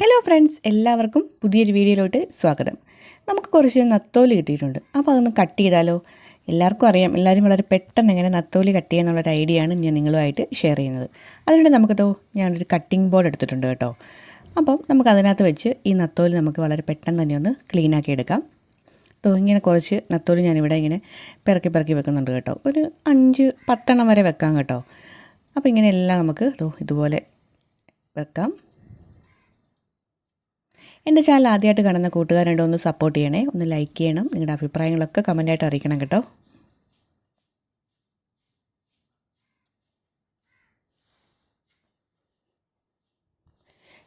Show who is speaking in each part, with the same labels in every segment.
Speaker 1: Hello friends, എല്ലാവർക്കും പുതിയൊരു വീഡിയോയിലോട്ട് സ്വാഗതം. നമുക്ക് കുറച്ച് നത്തോലി കിട്ടിയിട്ടുണ്ട്. അപ്പോൾ അതൊന്ന് കട്ട് ചെയ്താലോ? എല്ലാവർക്കും അറിയാം, എല്ലാവരും വളരെ പെട്ടെന്ന് എങ്ങനെ നത്തോലി കട്ട് ചെയ്യുക എന്നുള്ളൊരു ഐഡിയ ആണ് ഞാൻ നിങ്ങളുമായിട്ട് ഷെയർ ചെയ്യുന്നത്. അതിനുവേണ്ടി നമുക്കതോ ഞാനൊരു കട്ടിംഗ് ബോർഡ് എടുത്തിട്ടുണ്ട് കേട്ടോ. അപ്പം നമുക്ക് അതിനകത്ത് വെച്ച് ഈ നത്തോലി നമുക്ക് വളരെ പെട്ടെന്ന് തന്നെ ഒന്ന് ക്ലീനാക്കി എടുക്കാം. ഇങ്ങനെ കുറച്ച് നത്തോലി ഞാനിവിടെ ഇങ്ങനെ പിറക്കി വെക്കുന്നുണ്ട് കേട്ടോ. ഒരു 5-10 വരെ വെക്കാം കേട്ടോ. അപ്പോൾ ഇങ്ങനെ എല്ലാം നമുക്ക് ഇതുപോലെ വെക്കാം. എൻ്റെ ചാനൽ ആദ്യമായിട്ട് കാണുന്ന കൂട്ടുകാരുണ്ടോ ഒന്ന് സപ്പോർട്ട് ചെയ്യണേ, ഒന്ന് ലൈക്ക് ചെയ്യണം, നിങ്ങളുടെ അഭിപ്രായങ്ങളൊക്കെ കമൻറ്റായിട്ട് അറിയിക്കണം കേട്ടോ.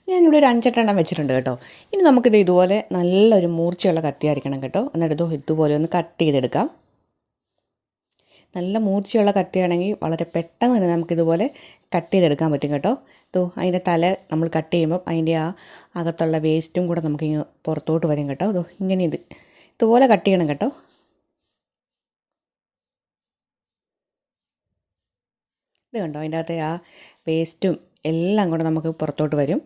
Speaker 1: ഞാനിവിടെ ഒരു 5-8 വെച്ചിട്ടുണ്ട് കേട്ടോ. ഇനി നമുക്കിത് ഇതുപോലെ നല്ലൊരു മൂർച്ചയുള്ള കത്തിയായിരിക്കണം കേട്ടോ. എന്നിട്ട് ഇതുപോലെ ഒന്ന് കട്ട് ചെയ്തെടുക്കാം. നല്ല മൂർച്ചയുള്ള കത്തിയാണെങ്കിൽ വളരെ പെട്ടെന്ന് തന്നെ നമുക്കിതുപോലെ കട്ട് ചെയ്തെടുക്കാൻ പറ്റും കേട്ടോ. അതിൻ്റെ തല നമ്മൾ കട്ട് ചെയ്യുമ്പോൾ അതിൻ്റെ ആ അകത്തുള്ള വേസ്റ്റും കൂടെ നമുക്ക് പുറത്തോട്ട് വരും കേട്ടോ. ഇങ്ങനെ ഇതുപോലെ കട്ട് ചെയ്യണം കേട്ടോ. ഇത് കണ്ടോ, അതിൻ്റെ അകത്തെ ആ വേസ്റ്റും എല്ലാം കൂടെ നമുക്ക് പുറത്തോട്ട് വരും.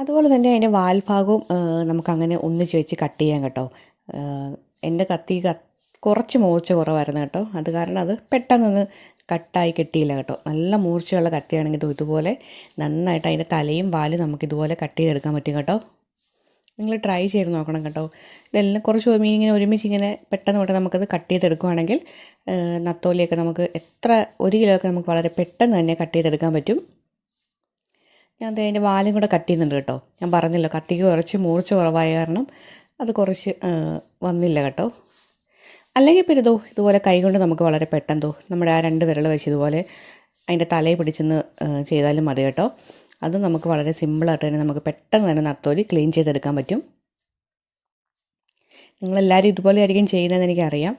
Speaker 1: അതുപോലെ തന്നെ അതിൻ്റെ വാൽഭാഗവും നമുക്കങ്ങനെ ഒന്നിച്ച് വെച്ച് കട്ട് ചെയ്യാം കേട്ടോ. എൻ്റെ കത്തി കുറച്ച് മൂർച്ച കുറവായിരുന്നു കേട്ടോ. അത് കാരണം അത് പെട്ടെന്നൊന്ന് കട്ടായി കിട്ടിയില്ല കേട്ടോ. നല്ല മൂർച്ചയുള്ള കത്തിയാണെങ്കിൽ ഇതുപോലെ നന്നായിട്ട് അതിൻ്റെ തലയും വാലും നമുക്കിതുപോലെ കട്ട് ചെയ്തെടുക്കാൻ പറ്റും കേട്ടോ. നിങ്ങൾ ട്രൈ ചെയ്ത് നോക്കണം കേട്ടോ. ഇതെല്ലാം കുറച്ച് മീൻ ഇങ്ങനെ ഒരുമിച്ച് ഇങ്ങനെ പെട്ടെന്ന് നമുക്കത് കട്ട് ചെയ്തെടുക്കുകയാണെങ്കിൽ നത്തോലിയൊക്കെ നമുക്ക് 1 കിലോ ഒക്കെ നമുക്ക് വളരെ പെട്ടെന്ന് തന്നെ കട്ട് ചെയ്തെടുക്കാൻ പറ്റും. ഞാൻ അതിൻ്റെ വാലും കൂടെ കട്ട് ചെയ്യുന്നുണ്ട് കേട്ടോ. ഞാൻ പറഞ്ഞല്ലോ, കത്തിക്ക് കുറച്ച് മൂർച്ച കുറവായ കാരണം അത് കുറച്ച് വന്നില്ല കേട്ടോ. അല്ലെങ്കിൽ പിന്നെ ഇതുപോലെ കൈകൊണ്ട് നമുക്ക് വളരെ പെട്ടെന്ന് നമ്മുടെ ആ 2 വിരൽ വെച്ച് ഇതുപോലെ അതിൻ്റെ തലയിൽ പിടിച്ചെന്ന് ചെയ്താലും മതി കേട്ടോ. അത് നമുക്ക് വളരെ സിമ്പിളായിട്ട് തന്നെ നമുക്ക് പെട്ടെന്ന് തന്നെ നത്തോലി ക്ലീൻ ചെയ്തെടുക്കാൻ പറ്റും. നിങ്ങളെല്ലാവരും ഇതുപോലെ ആയിരിക്കും ചെയ്യുന്നതെന്ന് എനിക്കറിയാം.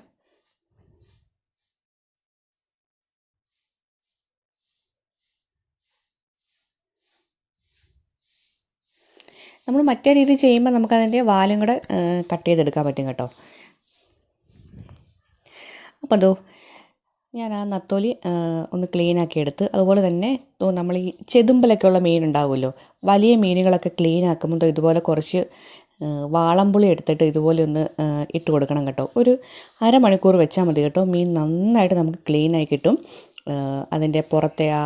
Speaker 1: നമ്മൾ മറ്റേ രീതി ചെയ്യുമ്പോൾ നമുക്കതിൻ്റെ വാലും കൂടെ കട്ട് ചെയ്തെടുക്കാൻ പറ്റും കേട്ടോ. അപ്പോൾ ഞാൻ ആ നത്തോലി ഒന്ന് ക്ലീനാക്കി എടുത്ത്, അതുപോലെ തന്നെ നമ്മൾ ഈ ചെതുമ്പലൊക്കെ ഉള്ള മീൻ ഉണ്ടാവുമല്ലോ, വലിയ മീനുകളൊക്കെ ക്ലീൻ ആക്കുമ്പോൾ ഇതുപോലെ കുറച്ച് വാളംപുളി എടുത്തിട്ട് ഇതുപോലെ ഒന്ന് ഇട്ട് കൊടുക്കണം കേട്ടോ. ഒരു അരമണിക്കൂർ വെച്ചാൽ മതി കേട്ടോ. മീൻ നന്നായിട്ട് നമുക്ക് ക്ലീനായി കിട്ടും. അതിൻ്റെ പുറത്തെ ആ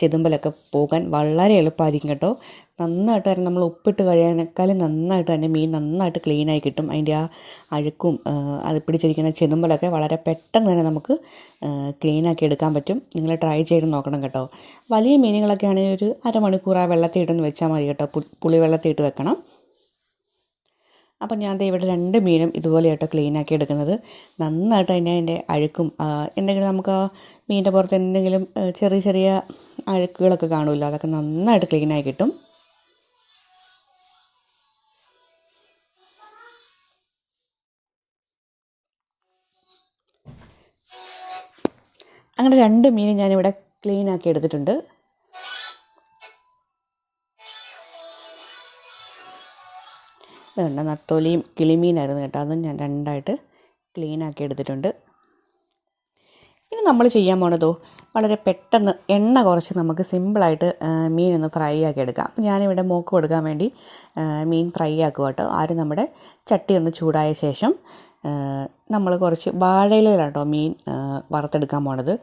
Speaker 1: ചെതുമ്പലൊക്കെ പോകാൻ വളരെ എളുപ്പമായിരിക്കും കേട്ടോ. നന്നായിട്ട് തന്നെ നമ്മൾ ഉപ്പിട്ട് കഴിയാനേക്കാളും നന്നായിട്ട് തന്നെ മീൻ നന്നായിട്ട് ക്ലീനായി കിട്ടും. അതിൻ്റെ ആ അഴുക്കും അത് പിടിച്ചിരിക്കുന്ന ചെതുമ്പലൊക്കെ വളരെ പെട്ടെന്ന് തന്നെ നമുക്ക് ക്ലീനാക്കി എടുക്കാൻ പറ്റും. നിങ്ങൾ ട്രൈ ചെയ്ത് നോക്കണം കേട്ടോ. വലിയ മീനുകളൊക്കെ ആണെങ്കിൽ ഒരു അരമണിക്കൂർ ആ വെള്ളത്തിൽ ഇട്ടെന്ന് വെച്ചാൽ മതി കേട്ടോ. പുളി വെള്ളത്തിൽ ഇട്ട് വെക്കണം. അപ്പം ഞാൻ ഇവിടെ 2 മീനും ഇതുപോലെ കേട്ടോ ക്ലീനാക്കി എടുക്കുന്നത്. നന്നായിട്ട് അതിൻ്റെ അഴുക്കും എന്തെങ്കിലും നമുക്ക് ആ മീനിൻ്റെ പുറത്ത് എന്തെങ്കിലും ചെറിയ അഴുക്കുകളൊക്കെ കാണുമല്ലോ, അതൊക്കെ നന്നായിട്ട് ക്ലീനായി കിട്ടും. അങ്ങനെ 2 മീനും ഞാനിവിടെ ക്ലീനാക്കി എടുത്തിട്ടുണ്ട്. ഇതുണ്ട്, നത്തോലിയും കിളിമീനായിരുന്നു കേട്ടോ. അതും ഞാൻ 2ആയിട്ട് ക്ലീനാക്കി എടുത്തിട്ടുണ്ട്. ഇനി നമ്മൾ ചെയ്യാൻ പോണതോ വളരെ പെട്ടെന്ന് എണ്ണ കുറച്ച് നമുക്ക് സിമ്പിളായിട്ട് മീനൊന്ന് ഫ്രൈ ആക്കി എടുക്കാം. ഞാനിവിടെ മോക്ക് കൊടുക്കാൻ വേണ്ടി മീൻ ഫ്രൈ ആക്കുക കേട്ടോ. ആദ്യം നമ്മുടെ ചട്ടി ഒന്ന് ചൂടായ ശേഷം നമ്മൾ കുറച്ച് വാഴയിലാണ് കേട്ടോ മീൻ വറുത്തെടുക്കാൻ പോണത്.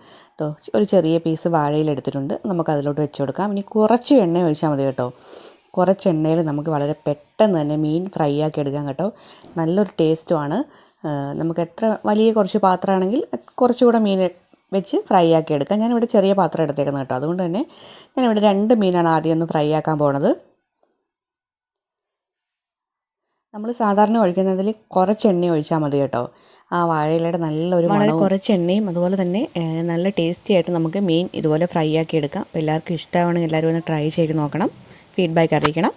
Speaker 1: ഒരു ചെറിയ പീസ് വാഴയില എടുത്തിട്ടുണ്ട്, നമുക്കതിലോട്ട് വെച്ച് കൊടുക്കാം. ഇനി കുറച്ച് എണ്ണ ഒഴിച്ചാൽ മതി കേട്ടോ. കുറച്ച് എണ്ണയിൽ നമുക്ക് വളരെ പെട്ടെന്ന് തന്നെ മീൻ ഫ്രൈ ആക്കി എടുക്കാം കേട്ടോ. നല്ലൊരു ടേസ്റ്റുമാണ്. നമുക്ക് എത്ര വലിയ കുറച്ച് പാത്രമാണെങ്കിൽ കുറച്ചുകൂടെ മീൻ വെച്ച് ഫ്രൈ ആക്കി എടുക്കാം. ഞാനിവിടെ ചെറിയ പാത്രം എടുത്തേക്കുന്നത് കേട്ടോ. അതുകൊണ്ട് തന്നെ ഞാനിവിടെ 2 മീനാണ് ആദ്യം ഒന്ന് ഫ്രൈ ആക്കാൻ പോണത്. നമ്മൾ സാധാരണ ഒഴിക്കുന്നതിൽ കുറച്ച് എണ്ണ ഒഴിച്ചാൽ മതി കേട്ടോ. ആ വാഴയിലയുടെ നല്ലൊരു വളരെ കുറച്ച് എണ്ണയും അതുപോലെ തന്നെ നല്ല ടേസ്റ്റി ആയിട്ട് നമുക്ക് മീൻ ഇതുപോലെ ഫ്രൈ ആക്കി എടുക്കാം. അപ്പോൾ എല്ലാവർക്കും ഇഷ്ടമാണെങ്കിൽ എല്ലാവരും ഒന്ന് ട്രൈ ചെയ്ത് നോക്കണം, ഫീഡ്ബാക്ക് അറിയിക്കണം.